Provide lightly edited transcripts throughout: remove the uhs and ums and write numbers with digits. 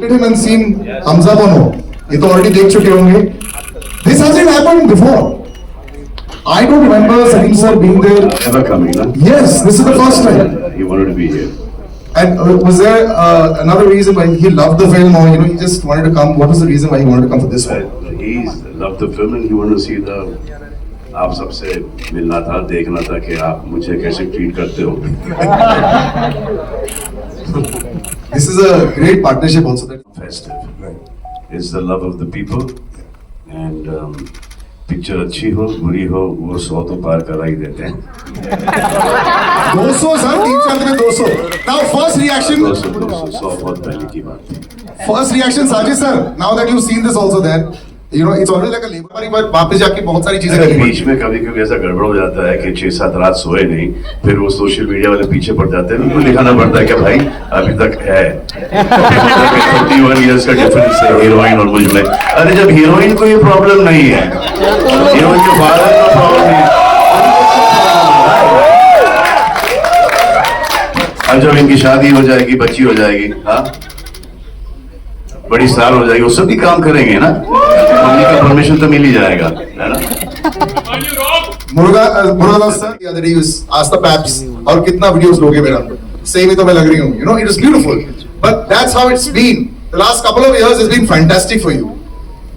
at him and seen Hamza Bono. ये तो already देख चुके होंगे. This hasn't happened before. I don't remember Salim sir being there. Ever coming, no? Yes, this is the first time. He wanted to be here. And was there another reason why he loved the film, or he just wanted to come? What was the reason why he wanted to come for this one? He loved the film and he wanted to see the. आप सबसे मिलना था, देखना था कि आप मुझे कैसे ट्रीट करते हो. This is a great partnership also. That Festive. It's the love of the people and picture अच्छी हो बुरी हो वो 100 तो पार करा ही देते हैं. 200 सर 3 में 200. Now first reaction. 200 100 बहुत पहले की बात थी. First reaction Sajid sir. Now that you've seen this also there. It's always like a labor पर वापस जाके बहुत सारी चीजें करनी बीच में कभी कभी ऐसा गड़बड़ हो जाता है कि 6-7 रात सोए नहीं, फिर वो सोशल मीडिया वाले पीछे पड़ जाते हैं, उनको दिखाना पड़ता है कि भाई अभी तक है. 31 इयर्स का डिफरेंस है हीरोइन और मुझ में. अरे जब हीरोइन को ये प्रॉब्लम नहीं है, हीरोइन के फादर को प्रॉब्लम है, अब जब इनकी शादी हो जाएगी, बच्ची हो जाएगी, हाँ बड़ी स्टार हो जाएगी, वो सभी काम करेंगे ना, मम्मी का परमिशन तो मिल ही जाएगा, है ना. Murugadoss sir the other day was asked the Paps और कितना वीडियोस लोगे मेरा, सही में तो मैं लग रही हूँ. It is beautiful, but that's how it's been. The last couple of years has been fantastic for you.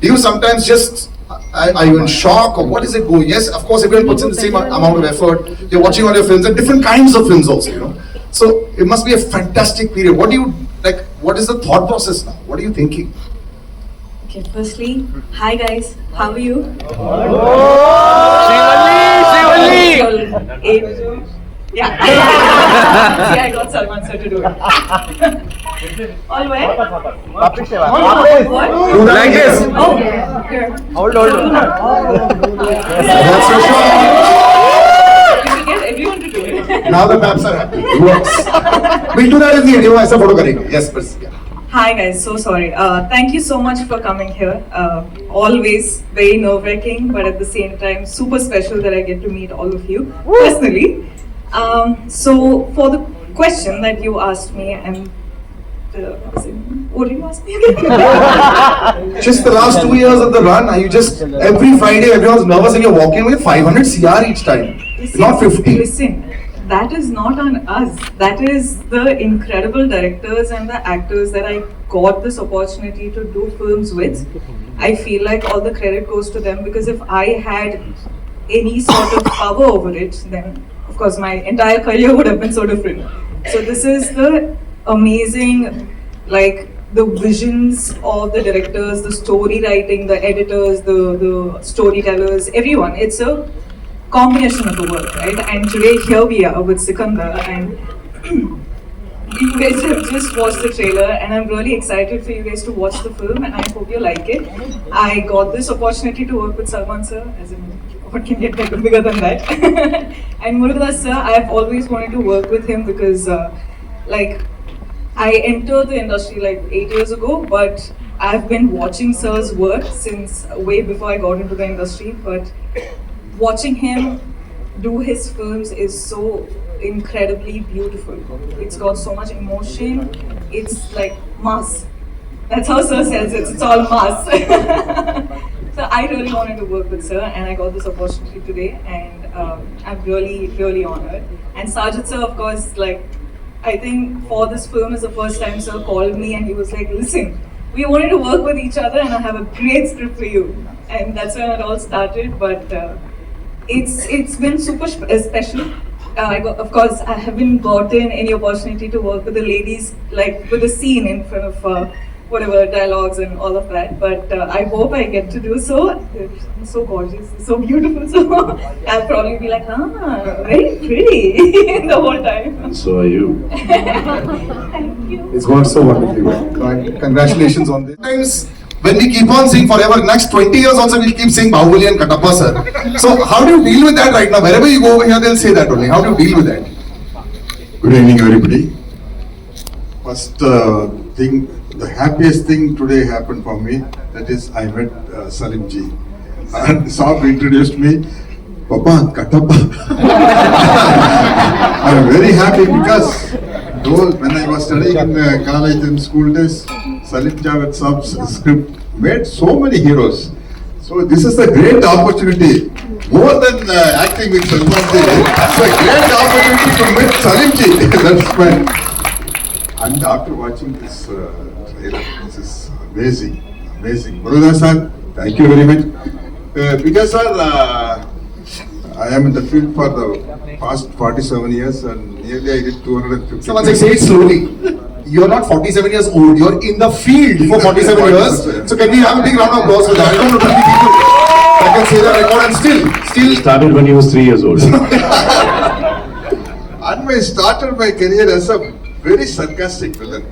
Do you sometimes just are you in shock or what is it going? Yes, of course everyone puts in the same amount of effort. You're watching all your films and different kinds of films also. So it must be a fantastic period. What do you like? What is the thought process now? What are you thinking? Okay, firstly, hi guys, how are you? Shrivalli! Yeah. See, I got Salman sir to do it. All where? What? Do like this. Oh, here. That's for sure. We should get everyone to do it. Now the Paps are happy. It works. We'll do that in the end. ऐसा photo करेंगे. Yes, please. Yeah. Hi guys, so sorry. Thank you so much for coming here. Always very nerve-wracking, but at the same time super special that I get to meet all of you personally. So for the question that you asked me, and what did you ask me again? Just the last 2 years of the run, are you just every Friday everyone's nervous and you're walking with 500 CR each time, Listen, not 50. Listen, that is not on us. That is the incredible directors and the actors that I got this opportunity to do films with. I feel like all the credit goes to them, because if I had any sort of power over it, then of course my entire career would have been so different. So this is the amazing, like the visions of the directors, the story writing, the editors, the storytellers, everyone. It's a combination of the work, right? And today here we are with Sikandar, and you guys have just watched the trailer, and I'm really excited for you guys to watch the film, and I hope you like it. I got this opportunity to work with Salman sir, as in what can get better bigger than that? And Murugadas sir, I've always wanted to work with him because like I entered the industry like 8 years ago, but I've been watching sir's work since way before I got into the industry. But watching him do his films is so incredibly beautiful. It's got so much emotion. It's like mass. That's how sir says it. It's all mass. So I really wanted to work with sir, and I got this opportunity today, and I'm really, really honored. And Sajid sir, of course, like I think for this film is the first time sir called me and he was like, listen, we wanted to work with each other and I have a great script for you. And that's when it all started. But it's been super special. Of course, I haven't gotten any opportunity to work with the ladies, like with the scene in front of whatever dialogues and all of that. But I hope I get to do so. They're so gorgeous, so beautiful. So I'll probably be like, very pretty the whole time. And so are you. Thank you. It's gone so wonderfully well. Congratulations on this. Sometimes when we keep on saying forever, next 20 years also we'll keep saying Bahubali and Katappa sir. So how do you deal with that right now? Wherever you go over here, they'll say that only. How do you deal with that? Good evening, everybody. First thing, the happiest thing today happened for me. That is, I met Salim ji, and Saab introduced me. Papa, Katappa. I'm very happy because when I was studying in college and school days, Salim Javed Saab's script made so many heroes. So this is a great opportunity. More than acting with Salman Ji, it's a great opportunity to meet Salim Ji. That's my. And after watching this trailer, this is amazing, amazing. Muruga sir, thank you very much. Because sir, I am in the field for the past 47 years and nearly I did 250. Someone say it slowly. You're not 47 years old, you're in the field for 47 years. So can we have a big round of applause for that? I don't know 20 people that can say that record and still. Started when he was 3 years old. And I started my career as a very sarcastic villain.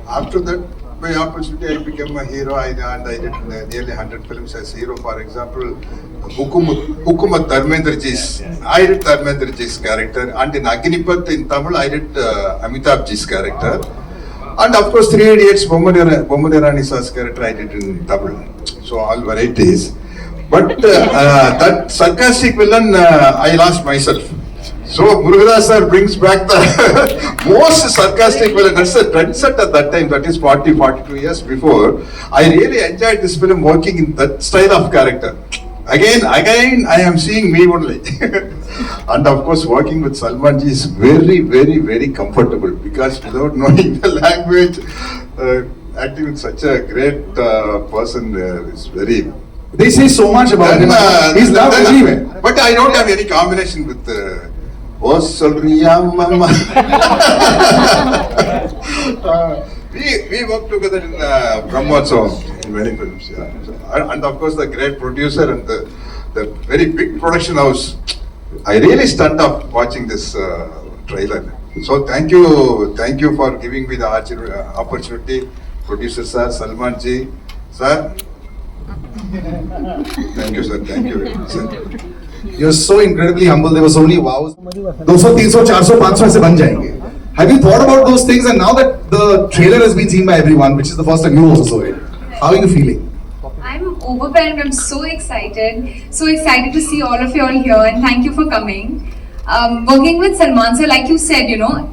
After that, by opportunity, I became a hero. I did nearly 100 films as hero. For example, Hukumat Dharmendra Ji's. I did Dharmendra Ji's character. And in Agnipath in Tamil, I did Amitabh Ji's character. And of course, 3 Idiots, Bommadirani Sir's character I did in Tamil. So all varieties. But that sarcastic villain, I lost myself. So Murugadas sir brings back the most sarcastic villain. That's a trendset at that time. That is 42 years before. I really enjoyed this film working in that style of character. Again, I am seeing me only. And of course, working with Salman Ji is very comfortable because without knowing the language, acting with such a great person is very. They say so much about him. He's loved everywhere. But I don't have any combination with. Oh, Solriya Mama. We worked together in Brahmotsavam in many films. Yeah. So, and of course, the great producer and the very big production house. I really stunned up watching this trailer. So thank you for giving me the opportunity. Producer sir, Salman Ji, sir. Thank you, sir. Thank you very much, sir. You're so incredibly humble. There were so many vows. 200, 300, 400, 500 ऐसे बन जाएंगे. Have you thought about those things? And now that the trailer has been seen by everyone, which is the first time you also saw it, how are you feeling? I'm overwhelmed. I'm so excited to see all of you all here, and thank you for coming. Working with Salman sir, like you said, you know,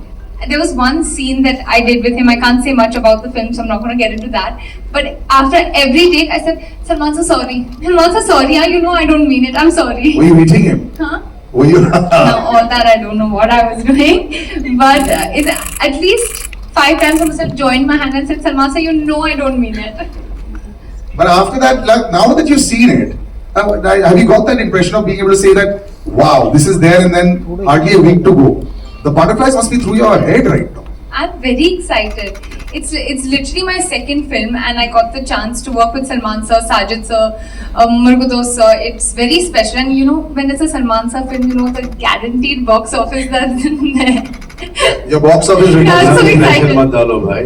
there was one scene that I did with him. I can't say much about the film, so I'm not going to get into that. But after every take, I said, Salman sir, sorry. Salman sir, sorry. You know I don't mean it. I'm sorry. Were you meeting him? Huh? Were you? Now, all that I don't know what I was doing. But at least 5 times I must have joined my hand and said, Salman sir, you know I don't mean it. But after that, like, now that you've seen it, have you got that impression of being able to say that, wow, this is there and then hardly a week to go? The butterflies must be through your head right now. I'm very excited. It's literally my second film, and I got the chance to work with Salman sir, Sajid sir, Murugadoss sir. It's very special, and you know, when it's a Salman sir film, you know the guaranteed box office that's in there. Your box office returns. I'm so excited. मत डालो भाई.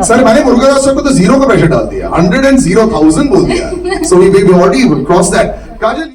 Sir मैंने Murugadoss sir को तो 0 का pressure डाल दिया, 100,000 बोल दिया. So we already crossed that. Kajal.